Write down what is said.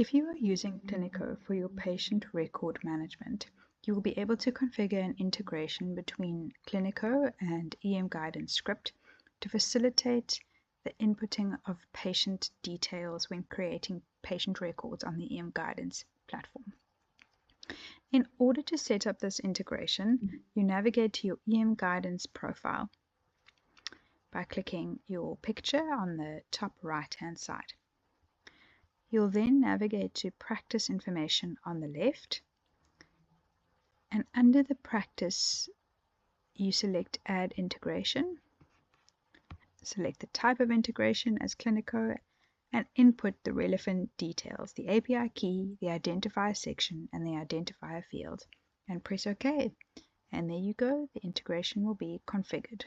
If you are using Cliniko for your patient record management, you will be able to configure an integration between Cliniko and EMGuidance Script to facilitate the inputting of patient details when creating patient records on the EMGuidance platform. In order to set up this integration, you navigate to your EMGuidance profile by clicking your picture on the top right-hand side. You'll then navigate to Practice Information on the left, and under the Practice, you select Add Integration. Select the type of integration as Cliniko and input the relevant details, the API key, the identifier section, and the identifier field, and press OK. And there you go, the integration will be configured.